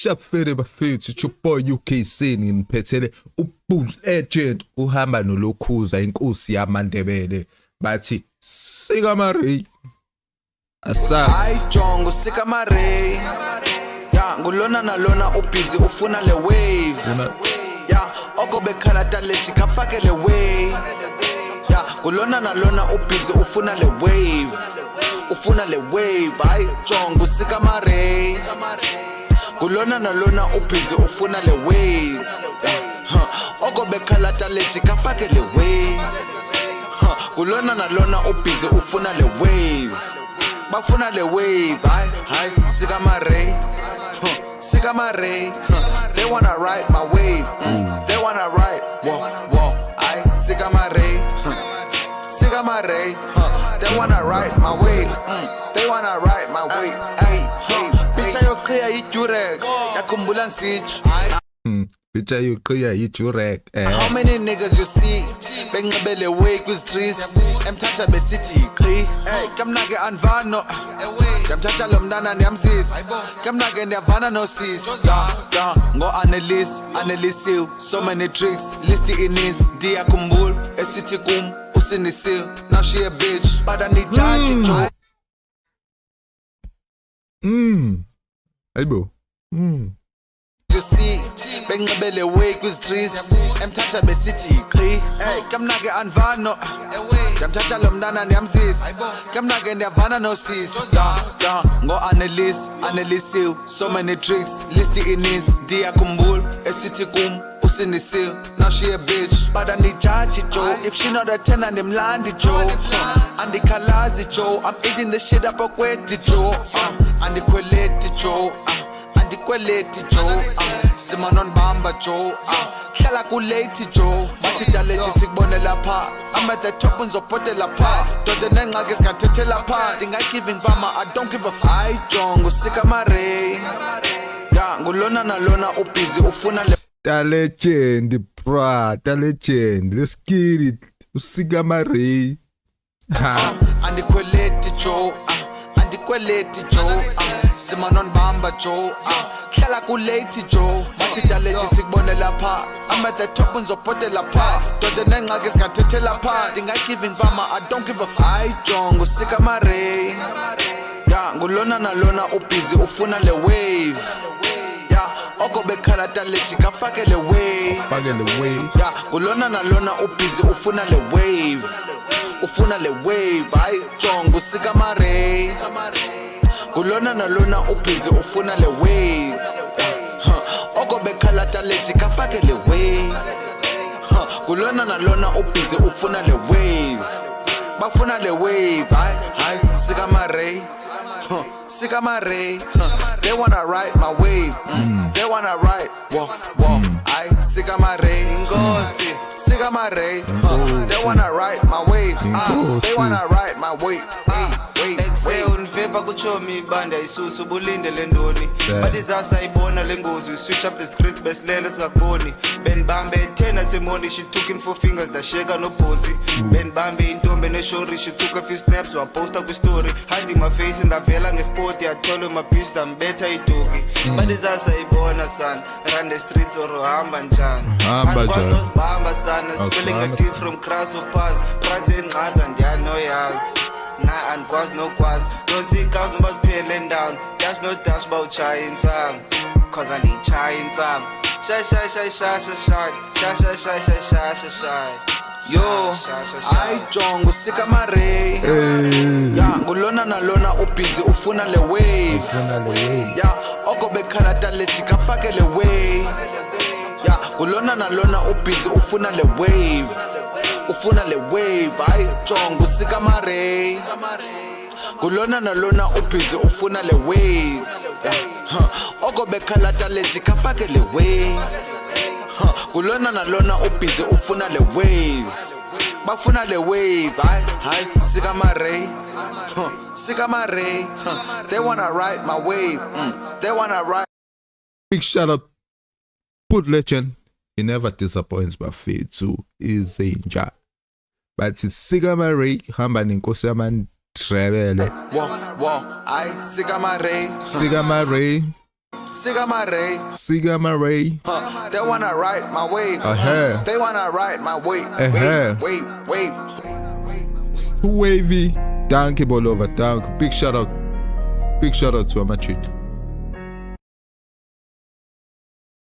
Shafere bafethu it's your boy UK Seni ngiphethele uBull Legend uhamba nolokhuza inkosi yamaNdebele bathi Sikamare asa Hayi jongo Sikamare ya ngulona nalona ubhizi ufuna le wave ya okobekhala talent kafake le wave ya ngulona nalona ubhizi ufuna le wave hayi jongo Sikamare kulona nalona ubhizi ufuna le wave okobekhala talent kafake le wave kulona nalona ubhizi ufuna le wave bafuna le wave hayi Sikamare they wanna ride my wave they wanna ride whoa hayi Sikamare they wanna ride my wave they wanna ride my wave hey bitch yo clear ijurek yakhumbula nsich Bitcha you clear ijurek How many niggas you see benqabele way ku streets emthatha besithi qhi kamnake anvano kamthatha lo mntana niyamsisi kamnake ndiyavana no sis da ngo analysis so many tricks list it needs ndiyakhumbula esithi kum usinisil now she a bitch but I need judge Ayibo you see benqabele way ku streets emthatha besithi qhi kamnake anvano kamthatha lo mntana niyamsisi kamnake ndiyavana no sis da ngo analysis so many tricks list it needs ndiyakhumbula esithi kum usinisil now she a bitch but I need judge Joe if she not a 10 and mlandi Joe and the khalazi Joe I'm eating the shit up kweti Joe and the kweleti Joe Kweleti Joe Zima non bamba Joe Hlala ku late Joe Bathi challenge sikubone lapha I'm at the top ngizopote lapha Dode nengxaki singathethe lapha Ndingagiving fama I don't give a fight jongo Sikamare ya ngulona nalona ubhizi ufuna le legend legend let's get it Sikamare Andikweleti Joe Andikweleti Joe Zima non bamba Joe Hlala ku late Joe Bathi challenge sikubone lapha I'm at the top ngizopote lapha Dode nengxaki singathethe lapha Ndingagiving fama I don't give a fight jongo Sikamare ya ngulona nalona ubhizi ufuna le wave ya okobekhala talent kafake le wave ya ngulona nalona ubhizi ufuna le wave hayi jongo Sikamare kulona nalona ubhizi ufuna le wave okobekhala talent kafake le wave kulona nalona ubhizi ufuna le wave bafuna le wave hayi Sikamare they wanna ride my wave they wanna ride whoa hayi Sikamare they wanna ride my wave they wanna ride my wave Unvepa kuchomi banda isusu bulinde lendoni Bathi zasayibona lengozi switch up the script besilela sikakuboni Ben bambe 10 asemoni she took in 4 fingers da sheka no pozi Ben bambe intombe neshori she took a few snaps wa posta ku story hiding my face ndavela ngesport ya tholo my beast I'm better itoki Bathi zasayibona son run the streets or hamba njani Kwazi nosibamba sana spelling a tip from crass or pass price enqaza ndiyanoyazi Nah, and quas no quas. Don't see cows, no must pay laying down. Dash no dash about trying time. Cause I need trying time. Shy. Yo, I jongo Sikamare ya ngulona nalona ubhizi ufuna le wave ya okobekhala talent kafake le wave ya ngulona nalona ubhizi ufuna le wave hayi jongo Sikamare kulona nalona ubhizi ufuna le wave okobekhala talent kafake le wave kulona nalona ubhizi ufuna le wave bafuna le wave hayi Sikamare they wanna ride my wave they wanna ride big shout out Bull Legend he never disappoints bafethu izinja but Sikamare hamba nenkosi yamaNdebele Wo hayi Sikamare Sigma Ray. Sigma Ray. They wanna ride my wave. Uh-huh. They wanna ride my wave. Uh-huh. Wave. It's too wavy. Danke Bolova, danke. Big shout out to Amatrit.